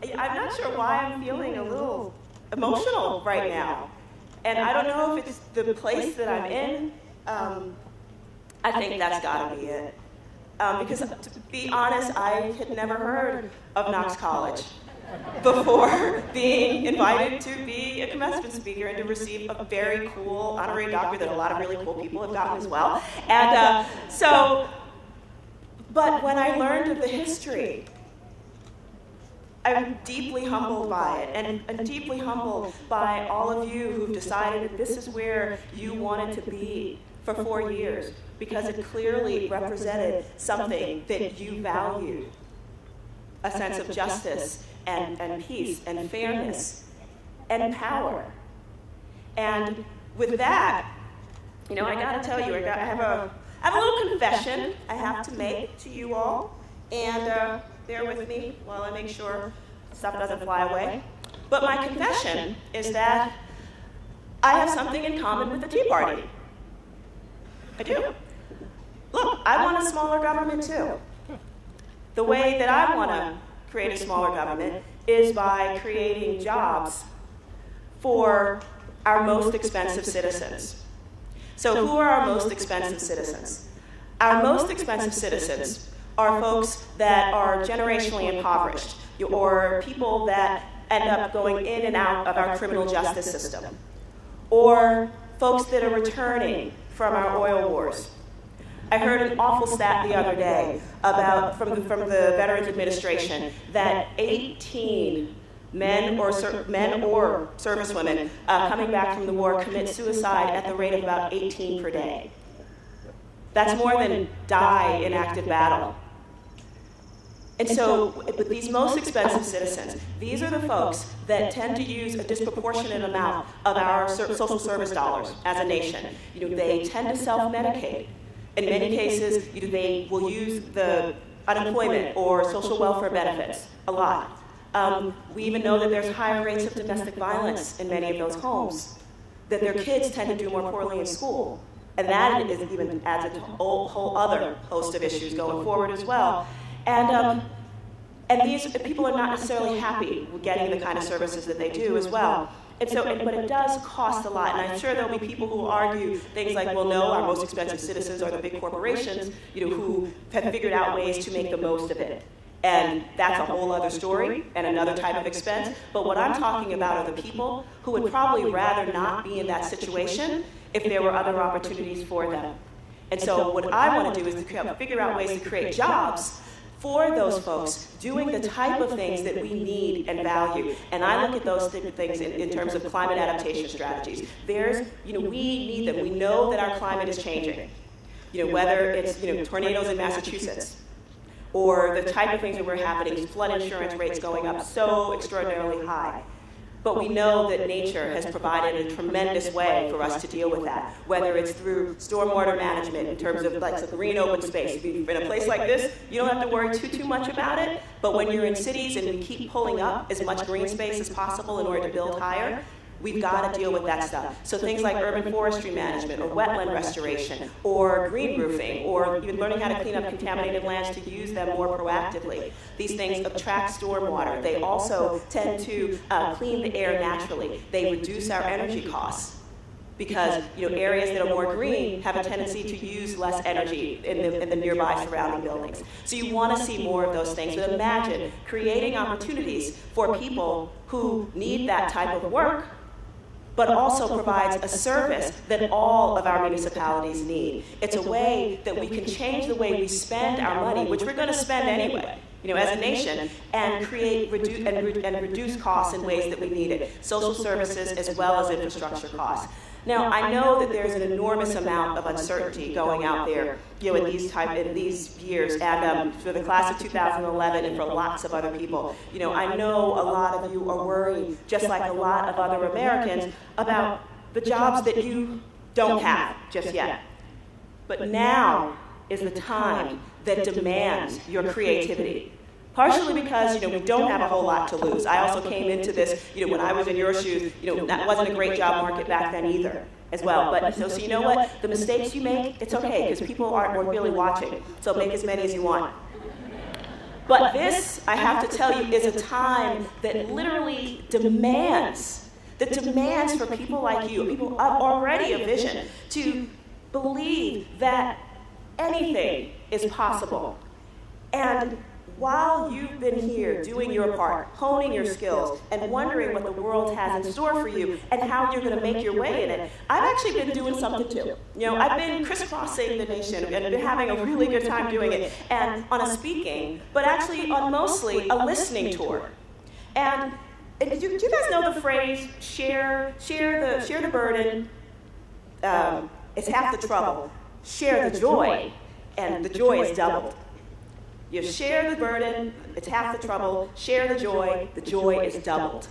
I'm not sure why I'm feeling a little emotional right now. And I don't know if it's the place that I'm in. I think that's got to be it. Because to be honest, I had never heard of Knox College before being invited to be a commencement speaker and to receive a very cool honorary doctorate that a lot of really cool people have gotten as well. And but when I learned of the history, I'm deeply humbled by it, and deeply humbled by all of you who've decided that this is where you wanted to be for 4 years, because it clearly represented something that you valued, a sense of justice and peace and fairness and power. And with that, I gotta tell you, I have a little confession I have to make to you all, and bear with me while I make sure stuff doesn't fly away. But my confession is that I have something in common with the Tea Party. I do. Look, I want a smaller government too. The way that I want to create a smaller government is by creating jobs for our most expensive citizens. So who are our most expensive citizens? Our most expensive citizens are folks that are generationally impoverished, or people that end up going in and out of our criminal justice system, or folks that are returning from our oil wars. I heard an awful stat the other day from the Veterans Administration that 18 men or servicewomen coming back from the war commit suicide at the rate of about 18 per day. That's more than die in active battle. And so, with these most expensive citizens, these are the folks that tend to use a disproportionate amount of our social service dollars as a nation. They tend to self-medicate. In many cases, they will use the unemployment or social welfare benefits a lot. We even know that there's higher rates of domestic violence in many of those homes, that their kids tend to do more poorly in school. And that even adds a whole other host of issues going forward as well. And these people are not necessarily happy with getting the kind of services that they do as well. And so, but it does cost a lot. And I'm sure there'll be people who will argue things like, well, no, our most expensive citizens are the big corporations, who have figured out ways to make the most of it. And that's a whole other story and another type of expense. But what I'm talking about are the people who would probably rather not be in that situation if there were other opportunities for them. And so what I want to do is to figure out ways to create jobs for those folks doing the type of things that we need and value. And I look at those things in terms of climate adaptation strategies. We need them. We know that our climate is changing. Whether it's tornadoes in Massachusetts, or the type of things that were happening, flood insurance rates going up so extraordinarily high. But we know that nature has provided a tremendous way for us to deal with that, whether it's through stormwater management in terms of like green open space. In a place like this, you don't have to worry too much about it, but when you're in cities and we keep pulling up as much green space as possible in order to build higher, we've got to deal with that stuff. So things like urban forestry management, or wetland restoration, or green roofing, or even learning how to clean up contaminated lands to use them more proactively. These things attract stormwater. They also tend to clean the air naturally. They reduce our energy costs, because areas that are more green have a tendency to use less energy in the nearby surrounding buildings. So you want to see more of those things. But imagine creating opportunities for people who need that type of work, but also provides a service that all of our municipalities need. It's a way that we can change the way we spend our money, which we're going to spend anyway, as a nation, and reduce costs in ways that we need it, social services as well as infrastructure costs. Now, I know that there's an enormous amount of uncertainty going out there, in these years, and for the class of 2011 and for lots of other people. I know a lot of you are worried, just like a lot of other Americans, about the jobs that you don't have just yet. But now is the time that demands your creativity. Partially because, we don't have a whole lot to lose. I also came into this, when I was in your shoes, that wasn't a great job market back then either, as well. But so you know what? The mistakes you make, it's okay, because people aren't really watching. So make as many as you want. But this, I have to tell you, is a time that literally demands for people like you, people who have already a vision, to believe that anything is possible. And while you've been here doing your part, honing your skills, and wondering what the world has in store for you and how you're going to make your way in it, I've actually been doing something too. You know, I've been crisscrossing the nation and been having a really good time doing it, and on a speaking, but actually on mostly a listening tour. And do you guys know the phrase, share the burden, it's half the trouble, share the joy, and the joy is doubled. You share the burden, it's half the trouble, share the joy is doubled.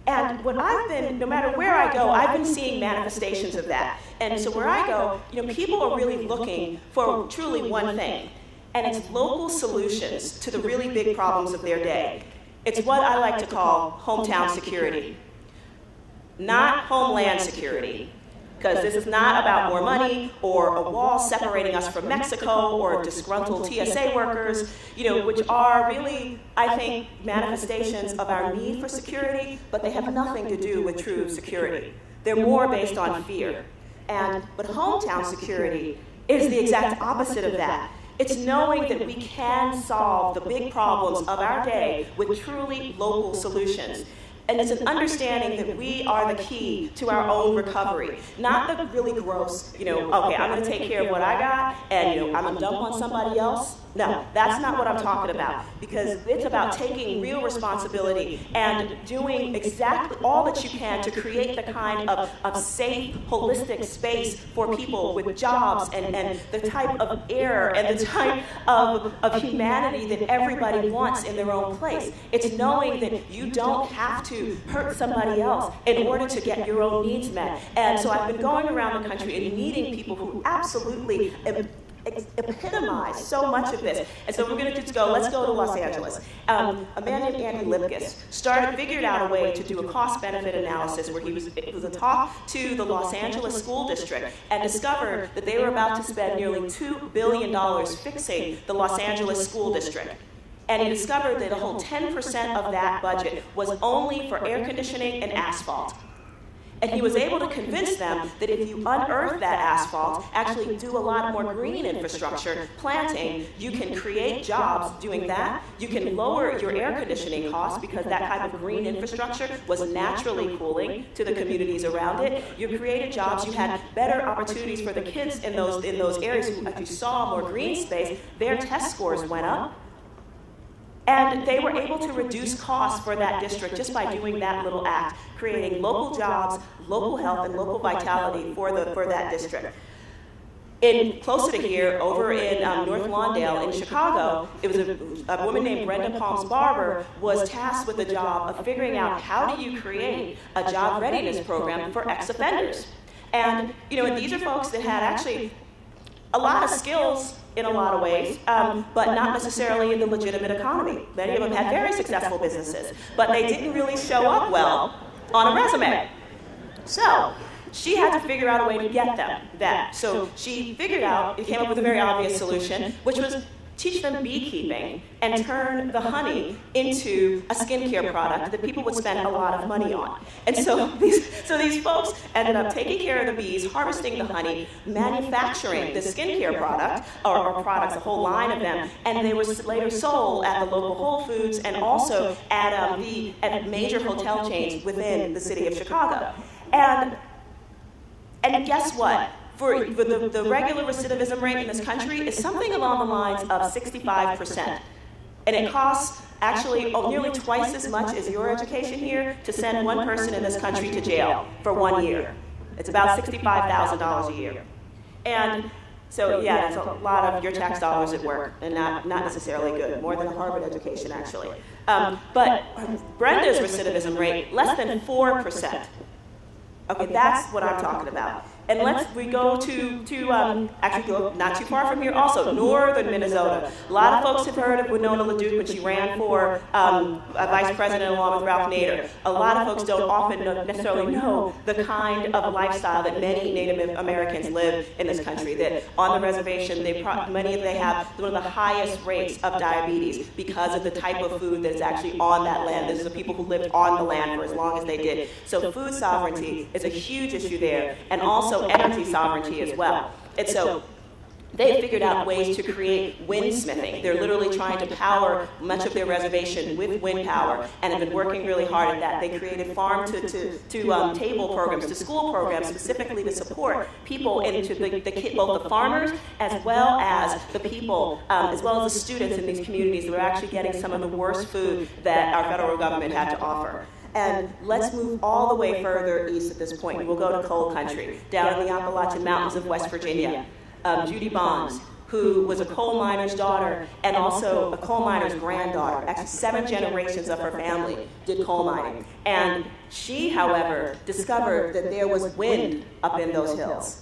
And what I've been, no matter where I go, I've been seeing manifestations of that. And so where I go, you know, people are really looking for truly one thing, and it's local solutions to the really big problems of their day. It's what I like to call hometown security, not homeland security. Because this is not about more money or a wall separating us from Mexico or disgruntled TSA workers, you know, which are really, I think, manifestations of our need for security, but they have nothing to do with true security. They're more based on fear. But hometown security is the exact opposite of that. It's knowing that we can solve the big problems of our day with truly local solutions. And it's an understanding that we are the key to our own recovery. Not the really gross, you know, okay, I'm going to take care of what I got, and, you know, I'm going to dump on somebody else. No, that's not what I'm talking about. Because it's about taking real responsibility and doing exactly all that you can to create the kind of safe, holistic space for people with jobs and the type of air and the type of humanity that everybody wants in their own place. It's knowing that you don't have to hurt somebody else in order to get your own needs met. And so I've been going around the country and meeting people who absolutely epitomize so much of this. And so we're going to just go, let's go to Los Angeles. A man named Andy Lipkis figured out a way to do a cost-benefit analysis where it was a talk to the Los Angeles School District and discovered that they were about to spend nearly $2 billion fixing the Los Angeles School District. And he discovered that a whole 10% of that budget was only for air conditioning and asphalt. And he was able to convince them that if you unearth that asphalt, actually do a lot more green infrastructure, planting, you can create jobs doing that. You can lower your air conditioning costs because that type of green infrastructure was naturally cooling to the communities around it. You created jobs. You had better opportunities for the kids in those areas who, if you saw more green space, their test scores went up. And they were able to reduce costs for that district just by doing that little act, creating local jobs, local health, and local vitality for that district. Closer to here, over in North Lawndale in Chicago, it was a woman named Brenda Palms Barber was tasked with the job of figuring out how do you create a job readiness program for ex-offenders. And, you know, these are folks that had actually a lot of skills in a lot of ways, but not necessarily in the legitimate economy. Many of them had very successful businesses, but they didn't really show up well on a resume. So she had to figure out a way to get them that. So she came up with a very obvious solution, which was teach them beekeeping and turn the honey into a skincare product that people would spend a lot of money on. And so these folks ended up taking care of the bees, harvesting the honey, manufacturing the skincare product, or products, a whole line of them, and they were later sold at the local Whole Foods and also at major hotel chains within the city of Chicago. And guess what? For the regular recidivism rate in this country is something along the lines of 65%. And it costs actually nearly twice as much as your education here to send one person in this country to jail for 1 year. It's about $65,000 a year. And so, yeah, that's a lot of your tax dollars at work, and not necessarily good, more than a Harvard education, actually. But Brenda's recidivism rate, less than 4%. Okay, that's what I'm talking about. And we go to actually go not too far from here also, northern Minnesota. A lot of folks have heard of Winona LaDuke when she ran for vice president along with Ralph Nader. A lot of folks don't often necessarily know the kind of lifestyle that many Native Americans live in this country. That on the reservation, many of them have one of the highest rates of diabetes because of the type of food that is actually on that land. This is the people who lived on the land for as long as they did. So food sovereignty is a huge issue there, and also energy sovereignty as well. And so they figured out ways to create windsmithing. They're literally trying to power much of their reservation with wind power, and have been working really hard at that. They created farm-to-table programs, to school programs, specifically to support people into both the farmers as well as the people, as well as the students in these communities that are actually getting some of the worst food that our federal government had to offer. And let's move all the way further east at this point. We'll go to coal country, down in the Appalachian Mountains of West Virginia. Judy Bonds, who was a coal miner's daughter and also a coal miner's granddaughter. Actually, 7 generations of her family did coal mining. And she, however, discovered that there was wind up in those hills.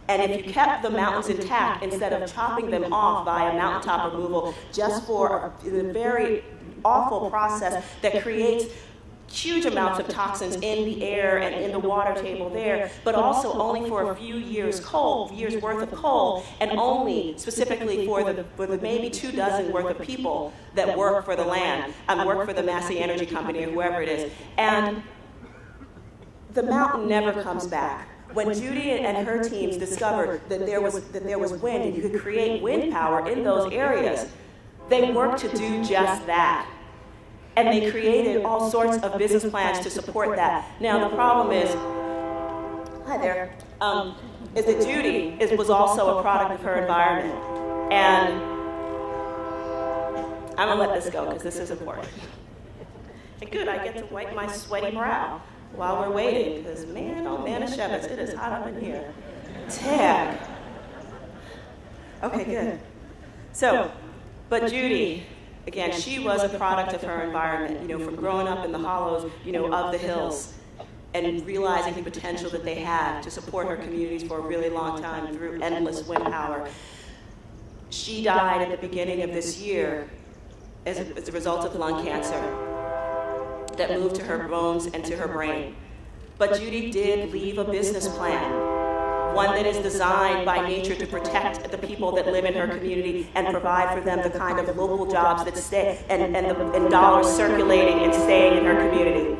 And if you kept the mountains intact, instead of chopping them off via mountaintop removal, just for a very awful process that creates huge amounts of toxins in the air and in the water table there, but also only for a few years worth of coal, and only specifically for the maybe 24 worth of people that work for the land, work for the Massey Energy Company or whoever it is. And the mountain never comes back. When Judy and her teams discovered that there was wind and you could create wind power in those areas, they worked to do just that. And they created all sorts of business plans to support that. Now, the problem is, hi there, is that Judy was also a product of her environment. And I'm going to let this go because this is important. And good, I get to wipe my sweaty brow while we're waiting, because man, oh man, it is hot up in here. Tag. Okay, good. So, but Judy, again, she was a product of her environment, from growing up in the hollows, of the hills, and realizing the potential that they had to support her communities for a really long time through endless wind power. She died at the beginning of this year as a result of lung cancer that moved to her bones and to her brain. But Judy did leave a business plan, one that is designed by nature to protect the people that live in her community and provide for them the kind of local jobs that stay and dollars circulating and staying in her community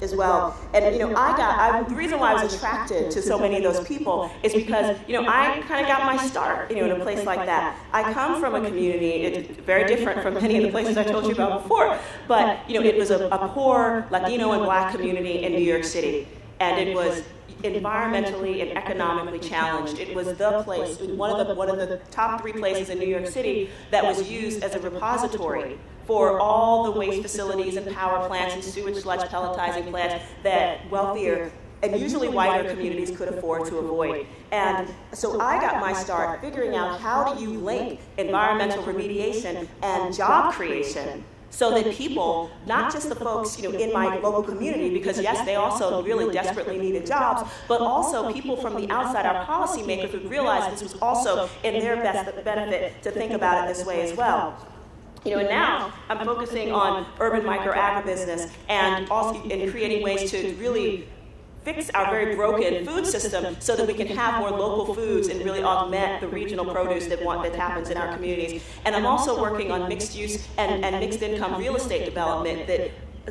as well. And the reason why I was attracted to so many of those people is because I kind of got my start in a place like that. I come from a community, it's very different from many of the places I told you about before, but it was a poor Latino and Black community in New York City, and it was environmentally and economically challenged. It was the place, one of the top 3 places in New York City that was used as a repository for all the waste facilities and power plants and sewage sludge pelletizing plants that wealthier and usually whiter communities could afford to avoid. And so I got my start figuring out how do you link environmental remediation and job creation, so that people, not just the folks in my local community, because yes, they also really desperately needed jobs, but also people from the outside, our policymakers, would realize this was also in their best benefit to think about it this way as well. And now I'm focusing on urban micro-agribusiness and also in creating ways to really fix our very broken food system so that we can have more local foods and really augment the regional produce that happens in our communities. And I'm also working on mixed use and mixed income real estate development that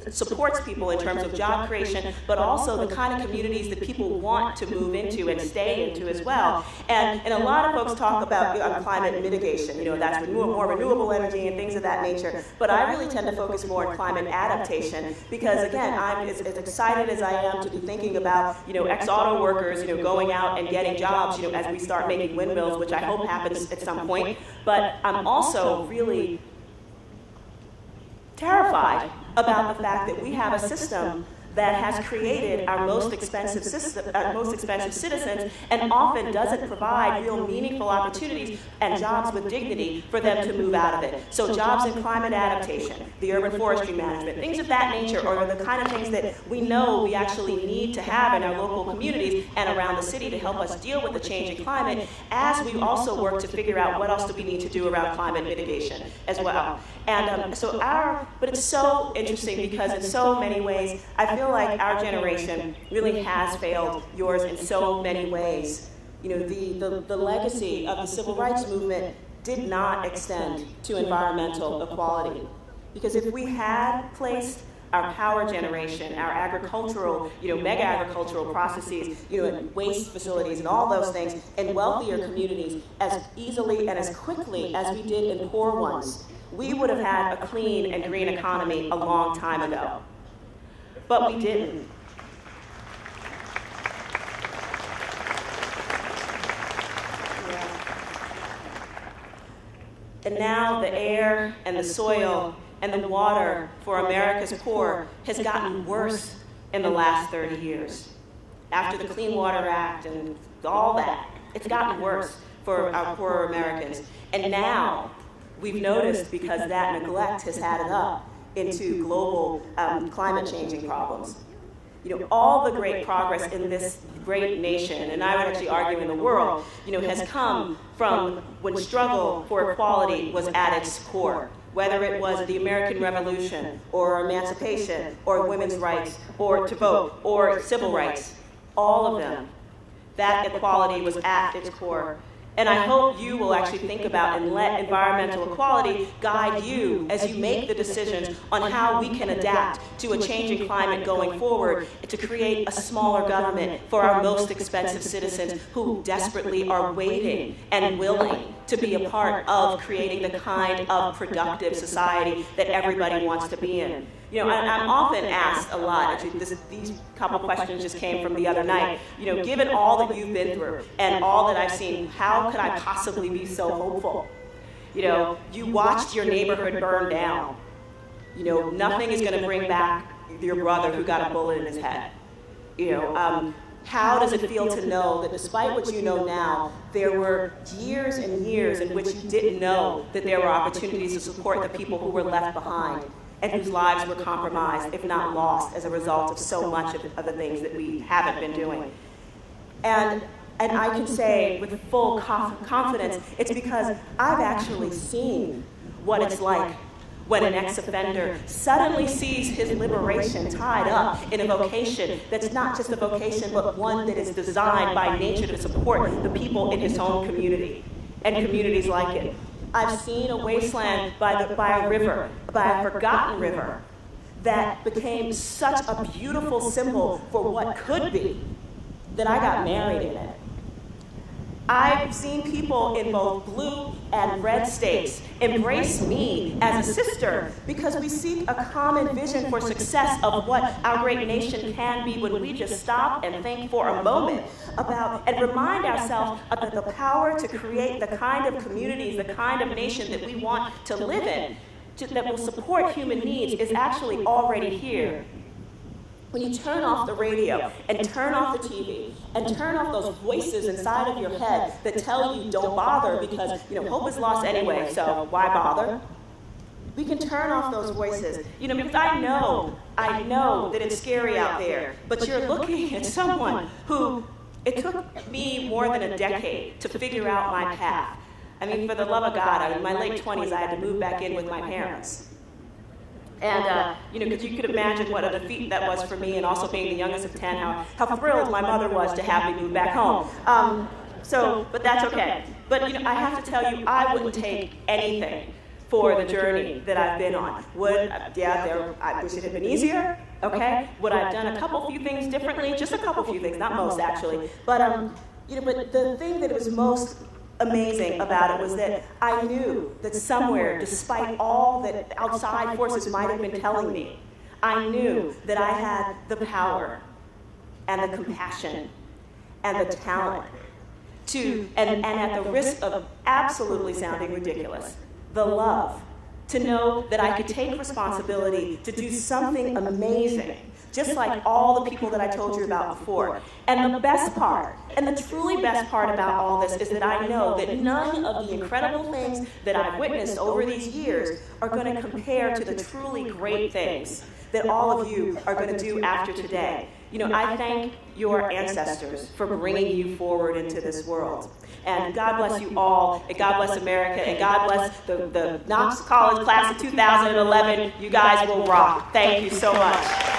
supports people in terms of job creation, but also the kind of communities that people want to move into and stay into as well. And a lot of folks talk about climate mitigation, that's more renewable energy and things of that nature, but I really tend to focus more on climate adaptation because, again, I'm as excited as I am to be thinking about, ex-auto workers, going out and getting jobs, as we start making windmills, which I hope happens at some point, but I'm also really terrified about the fact that we have a system that has created our most expensive citizens, and often doesn't provide real meaningful opportunities and jobs with dignity for them to move out of it. So jobs in climate adaptation, the urban forestry management, things of that nature are the kind of things that we know we actually need to have in our local communities and around the city to help us deal with the changing climate, as we also work to figure out what else do we need to do around climate mitigation as well. And but it's so interesting because in so many ways, I feel like our generation really has failed yours in so many ways. You know, the legacy of the civil rights movement did not extend to environmental equality. Because if we had placed our power generation, our agricultural, mega agricultural processes, and waste facilities and all those things in wealthier communities as easily and as quickly as we did in poor ones, we would have had a clean and green economy a long time ago. But we didn't. And now the air and the soil and the water for America's poor has gotten worse in the last 30 years. After the Clean Water Act and all that, it's gotten worse for our poorer Americans. And now we've noticed, because that neglect has added up into global climate changing problems. All the great progress in this great nation, and I would actually argue in the world, has come from when struggle for equality was at its core. Whether it was the American Revolution, or emancipation, or women's rights, or to vote, or civil rights, all of them, that equality was at its core. And I hope you will actually think about and let environmental equality guide you as you make the decisions on how we can adapt to a changing climate going forward to create a smaller government for our most expensive citizens who desperately are waiting and willing to be a part of creating the kind of productive society that everybody wants to be in. I'm often asked a lot, actually these couple questions just came from the other night, given all that you've been through and all that I've seen, how could I possibly be so hopeful? You watched your neighborhood burn down. Nothing is going to bring back your brother who got a bullet in his head. How does it feel to know that despite what you know now, there were years and years in which you didn't know that there were opportunities to support the people who were left behind and whose lives were compromised, if not lost, as a result of so much of the things that we haven't been doing. And I can say with full confidence, it's because I've actually seen what it's like when an ex-offender suddenly sees his liberation tied up in a vocation that's not just a vocation, but one that is designed by nature to support the people in his own community and communities like it. I've seen a wasteland by a river, by a forgotten river, that became such a beautiful symbol for what could be, that I got married in it. I've seen people in both blue and red states embrace me as a sister because we seek a common vision for success of what our great nation can be when we just stop and think for a moment about and remind ourselves of the power to create the kind of communities, the kind of nation that we want to live in, that will support human needs, is actually already here. When you turn off the radio and turn off the TV and turn off those voices inside of your head that tell you don't bother because hope is lost anyway, so why bother? We can turn off those voices, because I know that it's scary out there, but you're looking at someone who, it took me more than a decade to figure out my path. I mean, for the love of God, in my late 20s, I had to move back in with my parents. And, because you could imagine what a defeat that was for me, and also being the youngest of 10, how thrilled my mother was to have me move back home. But that's okay. But, I have to tell you, I wouldn't take anything for the journey that I've been on. I wish it had been easier, okay? Would I have done a few things differently? Just a few things, not most, actually. But, but the thing that was most amazing about it was that I knew that somewhere, despite all that outside forces might have been telling me, I knew that I had the power and the compassion and the talent to, and at the risk of absolutely sounding ridiculous, the love to know that I could take responsibility to do something amazing, just like all the people that I told you about before. And the best part, and the truly best part about all this is that I know that none of the incredible things that I've witnessed over these years are going to compare to the truly great things that all of you are going to do after today. You know, I thank your ancestors for bringing you forward into this world. And God bless you all, and God bless America, and God bless the Knox College class of 2011. You guys will rock. Thank you so much.